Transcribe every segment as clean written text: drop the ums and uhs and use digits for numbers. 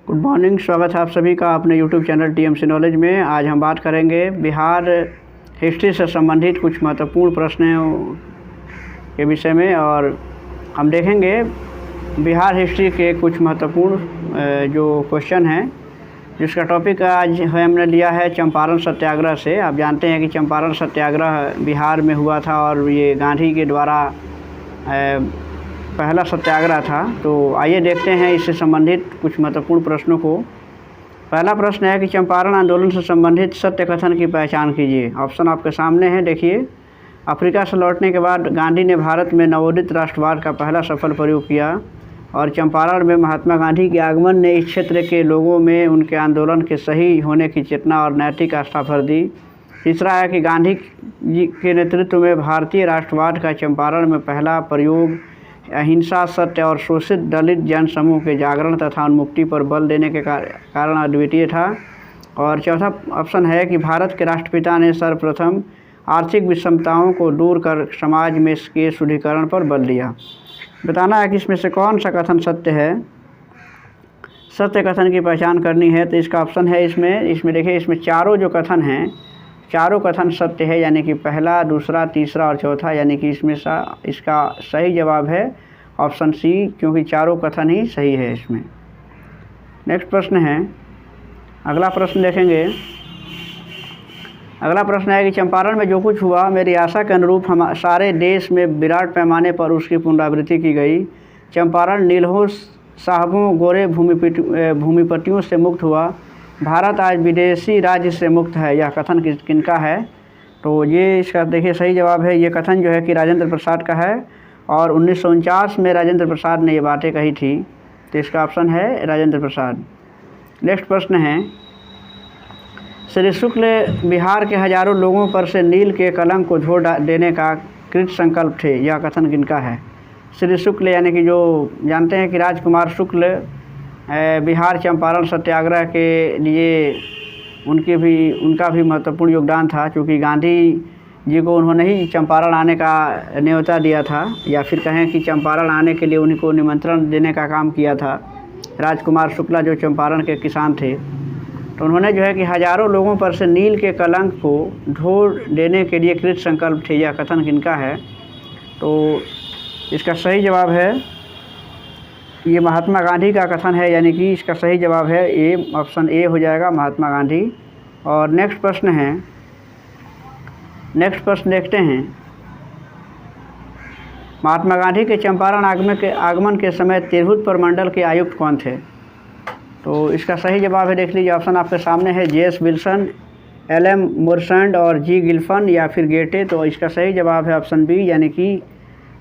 Good morning, स्वागत है आप सभी का अपने यूट्यूब चैनल टीएमसी नॉलेज में। आज हम बात करेंगे बिहार हिस्ट्री से संबंधित कुछ महत्वपूर्ण प्रश्नों के विषय में और हम देखेंगे बिहार हिस्ट्री के कुछ महत्वपूर्ण जो क्वेश्चन हैं, जिसका टॉपिक आज हमने लिया है चंपारण सत्याग्रह से। आप जानते हैं कि चंपारण सत्याग्रह बिहार में हुआ था और ये गांधी के द्वारा पहला सत्याग्रह था। तो आइए देखते हैं इससे संबंधित कुछ महत्वपूर्ण प्रश्नों को। पहला प्रश्न है कि चंपारण आंदोलन से संबंधित सत्य कथन की पहचान कीजिए। ऑप्शन आपके सामने है, देखिए। अफ्रीका से लौटने के बाद गांधी ने भारत में नवोदित राष्ट्रवाद का पहला सफल प्रयोग किया और चंपारण में महात्मा गांधी के आगमन ने इस क्षेत्र के लोगों में उनके आंदोलन के सही होने की चेतना और नैतिक आस्था भर दी। तीसरा है कि गांधी जी के नेतृत्व में भारतीय राष्ट्रवाद का चंपारण में पहला प्रयोग अहिंसा, सत्य और शोषित दलित जन समूह के जागरण तथा उन्मुक्ति पर बल देने के कारण अद्वितीय था। और चौथा ऑप्शन है कि भारत के राष्ट्रपिता ने सर्वप्रथम आर्थिक विषमताओं को दूर कर समाज में इसके शुद्धिकरण पर बल दिया। बताना है कि इसमें से कौन सा कथन सत्य है। सत्य कथन की पहचान करनी है तो इसका ऑप्शन है इसमें देखिए, इसमें चारों जो कथन हैं, चारों कथन सत्य है, यानी कि पहला, दूसरा, तीसरा और चौथा, यानी कि इसका सही जवाब है ऑप्शन सी, क्योंकि चारों कथन ही सही है इसमें। नेक्स्ट प्रश्न है, अगला प्रश्न देखेंगे। अगला प्रश्न है कि चंपारण में जो कुछ हुआ मेरी आशा के अनुरूप हम सारे देश में विराट पैमाने पर उसकी पुनरावृत्ति की गई। चंपारण नीलहों साहबों गोरे भूमिपतियों से मुक्त हुआ। भारत आज विदेशी राज्य से मुक्त है। यह कथन किनका है? तो ये इसका देखिए सही जवाब है। ये कथन जो है कि राजेंद्र प्रसाद का है और 1949 में राजेंद्र प्रसाद ने ये बातें कही थी। तो इसका ऑप्शन है राजेंद्र प्रसाद। नेक्स्ट प्रश्न है, श्री शुक्ल बिहार के हजारों लोगों पर से नील के कलंक को धो देने का कृत संकल्प थे। यह कथन किनका है? श्री शुक्ल यानी कि जो जानते हैं कि राजकुमार शुक्ल बिहार चंपारण सत्याग्रह के लिए उनका भी महत्वपूर्ण योगदान था, क्योंकि गांधी जी को उन्होंने ही चंपारण आने का न्योता दिया था, या फिर कहें कि चंपारण आने के लिए उन्हीं को निमंत्रण देने का काम किया था। राजकुमार शुक्ला जो चंपारण के किसान थे, तो उन्होंने जो है कि हजारों लोगों पर से नील के कलंक को धो देने के लिए कृत संकल्प थे। यह कथन किनका है? तो इसका सही जवाब है, ये महात्मा गांधी का कथन है, यानी कि इसका सही जवाब है ए, ऑप्शन ए हो जाएगा, महात्मा गांधी। और नेक्स्ट प्रश्न है, नेक्स्ट प्रश्न देखते हैं। महात्मा गांधी के चंपारण आगमन के समय तिरहुत प्रमंडल के आयुक्त कौन थे? तो इसका सही जवाब है, देख लीजिए, ऑप्शन आपके सामने है जे.एस. Wilson, LM. मोरसैंड और जी. गिल्फन या फिर गेटे। तो इसका सही जवाब है ऑप्शन बी, यानी कि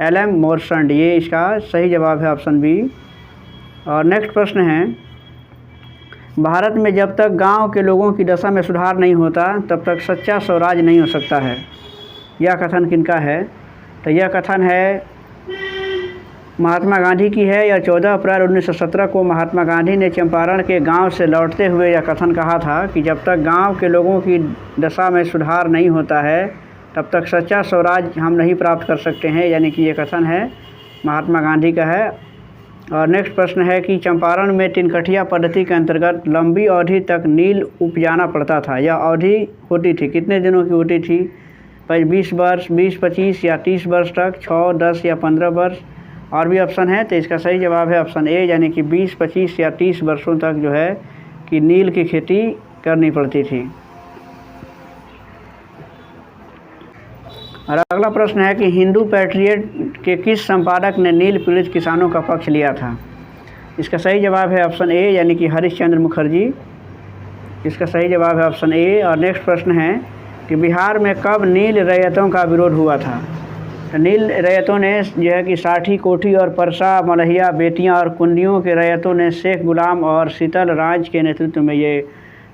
एल.एम. मोरसैंड। ये इसका सही जवाब है ऑप्शन बी। और नेक्स्ट प्रश्न है, भारत में जब तक गांव के लोगों की दशा में सुधार नहीं होता तब तक सच्चा स्वराज नहीं हो सकता है। यह कथन किनका है? तो यह कथन है महात्मा गांधी की है। यह 14 अप्रैल 1917 को महात्मा गांधी ने चंपारण के गांव से लौटते हुए यह कथन कहा था कि जब तक गांव के लोगों की दशा में सुधार नहीं होता है तब तक सच्चा स्वराज हम नहीं प्राप्त कर सकते हैं, यानी कि ये कथन है महात्मा गांधी का है। और नेक्स्ट प्रश्न है कि चंपारण में तिनकठिया पद्धति के अंतर्गत लंबी अवधि तक नील उपजाना पड़ता था। यह अवधि होती थी, कितने दिनों की होती थी? 20 वर्ष, 20, 25 या 30 वर्ष तक, 6, 10 या 15 वर्ष। और भी ऑप्शन है, तो इसका सही जवाब है ऑप्शन ए, यानी कि 20, 25 या 30 वर्षों तक जो है कि नील की खेती करनी पड़ती थी। और अगला प्रश्न है कि हिंदू पैट्रियट के किस संपादक ने नील पीड़ित किसानों का पक्ष लिया था? इसका सही जवाब है ऑप्शन ए, यानी कि हरिश्चंद्र मुखर्जी। इसका सही जवाब है ऑप्शन ए। और नेक्स्ट प्रश्न है कि बिहार में कब नील रैयतों का विरोध हुआ था? तो नील रैयतों ने जो है कि साठी, कोठी और परसा, मलहिया, बेटियां और कुंडियों के रैयतों ने शेख गुलाम और शीतल राज के नेतृत्व में ये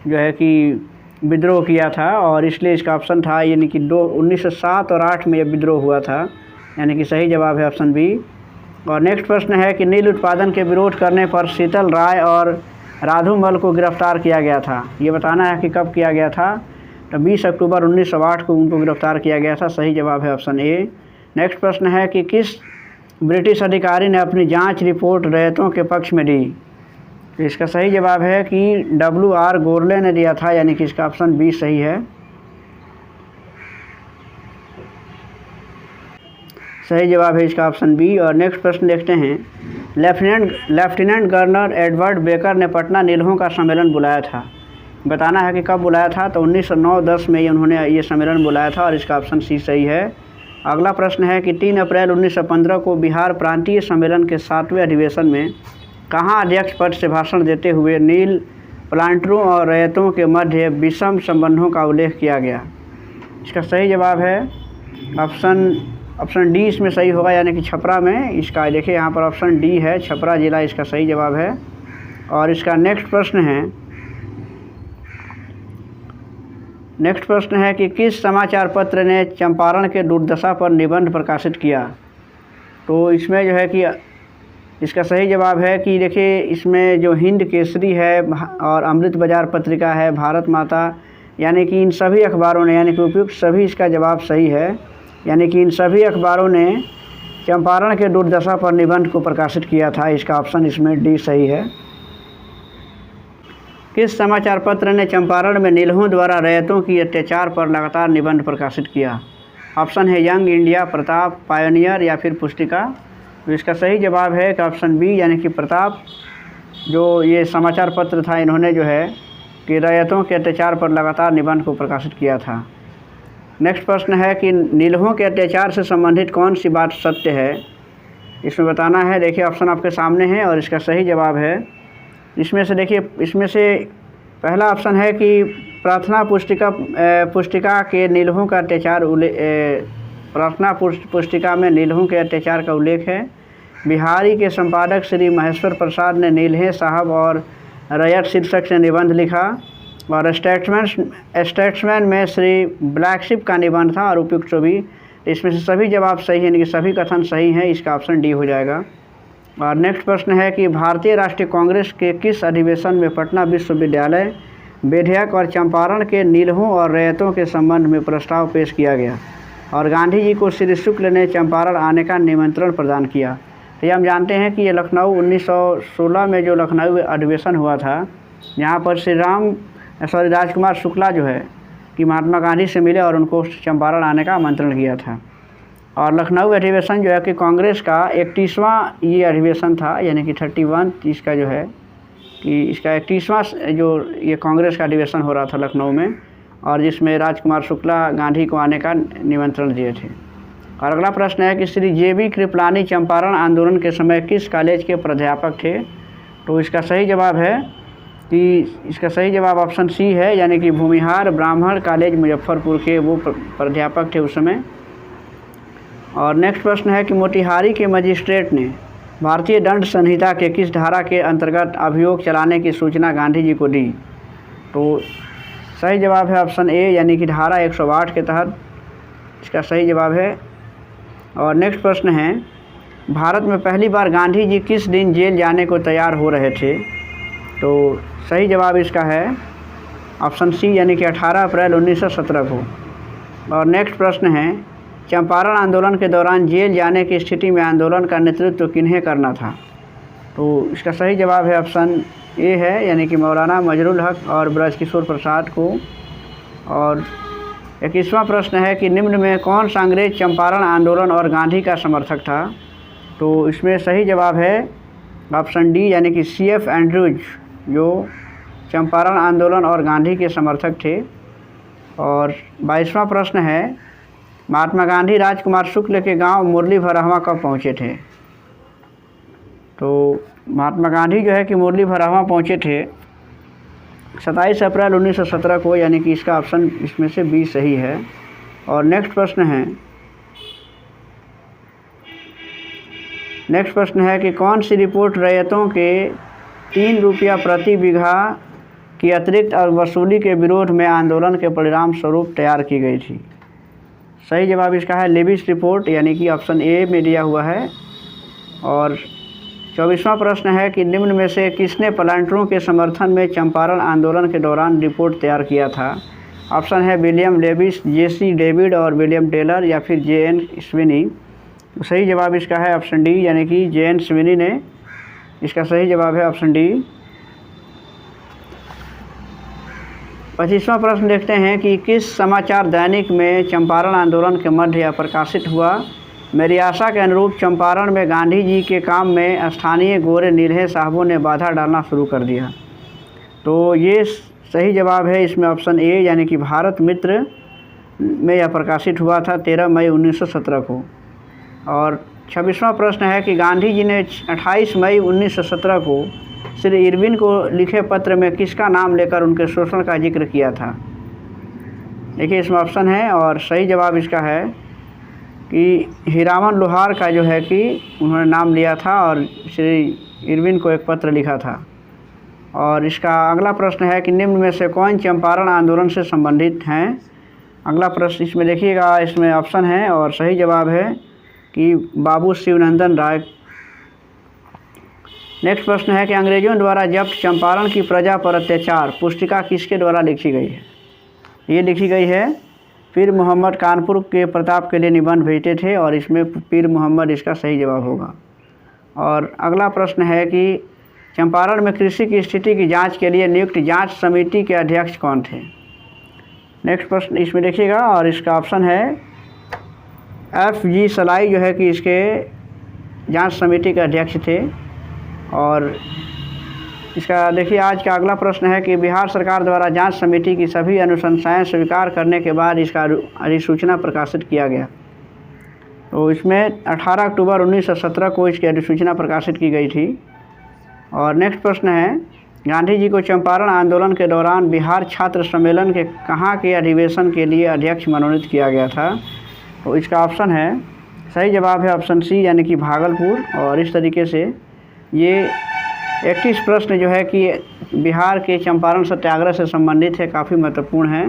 जो है कि विद्रोह किया था, और इसलिए इसका ऑप्शन था, यानी कि 1907 और 8 में यह विद्रोह हुआ था, यानी कि सही जवाब है ऑप्शन बी। और नेक्स्ट प्रश्न है कि नील उत्पादन के विरोध करने पर शीतल राय और राधुमल को गिरफ्तार किया गया था। ये बताना है कि कब किया गया था? तो 20 अक्टूबर 1908 को उनको गिरफ्तार किया गया था। सही जवाब है ऑप्शन ए। नेक्स्ट प्रश्न है कि किस ब्रिटिश अधिकारी ने अपनी जांच रिपोर्ट रैयतों के पक्ष में दी? तो इसका सही जवाब है कि WR गोरले ने दिया था, यानी कि इसका ऑप्शन बी सही है। सही जवाब है इसका ऑप्शन बी। और नेक्स्ट प्रश्न देखते हैं। लेफ्टिनेंट गवर्नर एडवर्ड बेकर ने पटना नील्हों का सम्मेलन बुलाया था। बताना है कि कब बुलाया था। तो 1909-10 में उन्होंने ये सम्मेलन बुलाया था और इसका ऑप्शन सी सही है। अगला प्रश्न है कि 3 अप्रैल 1915 को बिहार प्रांतीय सम्मेलन के 7वें अधिवेशन में कहाँ अध्यक्ष पद से भाषण देते हुए नील प्लांटरों और रैयतों के मध्य विषम संबंधों का उल्लेख किया गया। इसका सही जवाब है ऑप्शन डी इसमें सही होगा, यानी कि छपरा में। इसका देखिए यहाँ पर ऑप्शन डी है, छपरा जिला इसका सही जवाब है। और इसका नेक्स्ट प्रश्न है कि किस समाचार पत्र ने चंपारण के दुर्दशा पर निबंध प्रकाशित किया। तो इसमें जो है कि इसका सही जवाब है कि देखिए इसमें जो हिंद केसरी है और अमृत बाजार पत्रिका है, भारत माता, यानी कि इन सभी अखबारों ने, यानी कि उपयुक्त सभी, इसका जवाब सही है। यानी कि इन सभी अखबारों ने चंपारण के दुर्दशा पर निबंध को प्रकाशित किया था। इसका ऑप्शन इसमें डी सही है। किस समाचार पत्र ने चंपारण में नील्हों द्वारा रैयतों की अत्याचार पर लगातार निबंध प्रकाशित किया। ऑप्शन है यंग इंडिया, प्रताप, पायोनियर या फिर पुस्तिका। तो इसका सही जवाब है कि ऑप्शन बी, यानी कि प्रताप जो ये समाचार पत्र था, इन्होंने जो है कि रैयतों के अत्याचार पर लगातार निबंध को प्रकाशित किया था। नेक्स्ट प्रश्न है कि नील्हों के अत्याचार से संबंधित कौन सी बात सत्य है। इसमें बताना है। देखिए ऑप्शन आपके सामने है और इसका सही जवाब है। इसमें से देखिए, इसमें से पहला ऑप्शन है कि प्रार्थना पुस्तिका के नील्हों का अत्याचार प्रार्थना पुस्तिका में नील्हों के अत्याचार का उल्लेख है। बिहारी के संपादक श्री महेश्वर प्रसाद ने नील्हे साहब और रैयत शीर्षक से निबंध लिखा। और स्टेट्समैन में श्री ब्लैकशिप का निबंध था और उपयुक्त सभी। इसमें से सभी जवाब सही हैं, यानी कि सभी कथन सही हैं। इसका ऑप्शन डी हो जाएगा। और नेक्स्ट प्रश्न है कि भारतीय राष्ट्रीय कांग्रेस के किस अधिवेशन में पटना विश्वविद्यालय विधेयक और चंपारण के नील्हों और रैयतों के संबंध में प्रस्ताव पेश किया गया और गांधी जी को श्री शुक्ल ने चंपारण आने का निमंत्रण प्रदान किया। तो ये हम जानते हैं कि ये लखनऊ 1916 में जो लखनऊ अधिवेशन हुआ था, यहाँ पर राजकुमार शुक्ला जो है कि महात्मा गांधी से मिले और उनको चंपारण आने का आमंत्रण किया था। और लखनऊ अधिवेशन जो है कि कांग्रेस का 31वां ये अधिवेशन था, यानी कि 31 इसका जो है कि इसका 31वां जो ये कांग्रेस का अधिवेशन हो रहा था लखनऊ में, और जिसमें राजकुमार शुक्ला गांधी को आने का निमंत्रण दिए थे। और अगला प्रश्न है कि श्री JB कृपलानी चंपारण आंदोलन के समय किस कॉलेज के प्राध्यापक थे। तो इसका सही जवाब है कि इसका सही जवाब ऑप्शन सी है, यानी कि भूमिहार ब्राह्मण कॉलेज मुजफ्फरपुर के वो प्राध्यापक थे उस समय। और नेक्स्ट प्रश्न है कि मोतिहारी के मजिस्ट्रेट ने भारतीय दंड संहिता के किस धारा के अंतर्गत अभियोग चलाने की सूचना गांधी जी को दी। तो सही जवाब है ऑप्शन ए, यानी कि धारा 108 के तहत इसका सही जवाब है। और नेक्स्ट प्रश्न है भारत में पहली बार गांधी जी किस दिन जेल जाने को तैयार हो रहे थे। तो सही जवाब इसका है ऑप्शन सी, यानी कि 18 अप्रैल 1917 को। और नेक्स्ट प्रश्न है चंपारण आंदोलन के दौरान जेल जाने की स्थिति में आंदोलन का नेतृत्व किन्हें करना था। तो इसका सही जवाब है ऑप्शन ए है, यानी कि मौलाना मजरुल हक और ब्रजकिशोर प्रसाद को। और 21वां प्रश्न है कि निम्न में कौन सा अंग्रेज चंपारण आंदोलन और गांधी का समर्थक था। तो इसमें सही जवाब है ऑप्शन डी, यानी कि CF एंड्रूज जो चंपारण आंदोलन और गांधी के समर्थक थे। और 22वां प्रश्न है महात्मा गांधी राजकुमार शुक्ल के गांव मुरली भरावां कब पहुंचे थे। तो महात्मा गांधी जो है कि मुरली भरावां पहुंचे थे 27 अप्रैल 1917 को, यानी कि इसका ऑप्शन इसमें से बी सही है। और नेक्स्ट प्रश्न है कि कौन सी रिपोर्ट रैयतों के 3 रुपया प्रति बीघा की अतिरिक्त और वसूली के विरोध में आंदोलन के परिणाम स्वरूप तैयार की गई थी। सही जवाब इसका है लेविस रिपोर्ट, यानी कि ऑप्शन ए में दिया हुआ है। और 24वां प्रश्न है कि निम्न में से किसने प्लांटरों के समर्थन में चंपारण आंदोलन के दौरान रिपोर्ट तैयार किया था। ऑप्शन है विलियम लेविस, JC डेविड और विलियम टेलर या फिर JN स्विनी। सही जवाब इसका है ऑप्शन डी, यानी कि JN स्विनी ने। इसका सही जवाब है ऑप्शन डी। 25वां प्रश्न देखते हैं कि किस समाचार दैनिक में चंपारण आंदोलन के मध्य यह प्रकाशित हुआ? मेरी आशा के अनुरूप चंपारण में गांधी जी के काम में स्थानीय गोरे नील्हे साहबों ने बाधा डालना शुरू कर दिया। तो ये सही जवाब है इसमें ऑप्शन ए, यानी कि भारत मित्र में यह प्रकाशित हुआ था 13 मई 1917 को। और 26वां प्रश्न है कि गांधी जी ने 28 मई 1917 को श्री इरविन को लिखे पत्र में किसका नाम लेकर उनके शोषण का जिक्र किया था? देखिए इसमें ऑप्शन है और सही जवाब इसका है कि हीरामन लोहार का जो है कि उन्होंने नाम लिया था और श्री इरविन को एक पत्र लिखा था। और इसका अगला प्रश्न है कि निम्न में से कौन चंपारण आंदोलन से संबंधित हैं? अगला प्रश्न इसमें देखिएगा, इसमें ऑप्शन है और सही जवाब है कि बाबू शिवनंदन राय। नेक्स्ट प्रश्न है कि अंग्रेजों द्वारा जब्त चंपारण की प्रजा पर अत्याचार पुस्तिका किसके द्वारा लिखी गई है? ये लिखी गई है पीर मोहम्मद, कानपुर के प्रताप के लिए निबंध भेजते थे और इसमें पीर मोहम्मद इसका सही जवाब होगा। और अगला प्रश्न है कि चंपारण में कृषि की स्थिति की जांच के लिए नियुक्त जांच समिति के अध्यक्ष कौन थे? नेक्स्ट प्रश्न इसमें देखिएगा और इसका ऑप्शन है FG सलाई जो है कि इसके जांच समिति के अध्यक्ष थे। और इसका देखिए आज का अगला प्रश्न है कि बिहार सरकार द्वारा जांच समिति की सभी अनुशंसाएं स्वीकार करने के बाद इसका अधिसूचना प्रकाशित किया गया। तो इसमें 18 अक्टूबर 1917 को इसकी अधिसूचना प्रकाशित की गई थी। और नेक्स्ट प्रश्न है गांधी जी को चंपारण आंदोलन के दौरान बिहार छात्र सम्मेलन के कहाँ के अधिवेशन के लिए अध्यक्ष मनोनीत किया गया था? तो इसका ऑप्शन है, सही जवाब है ऑप्शन सी, यानी कि भागलपुर। और इस तरीके से ये 31 प्रश्न जो है कि बिहार के चंपारण सत्याग्रह से संबंधित है, काफ़ी महत्वपूर्ण है।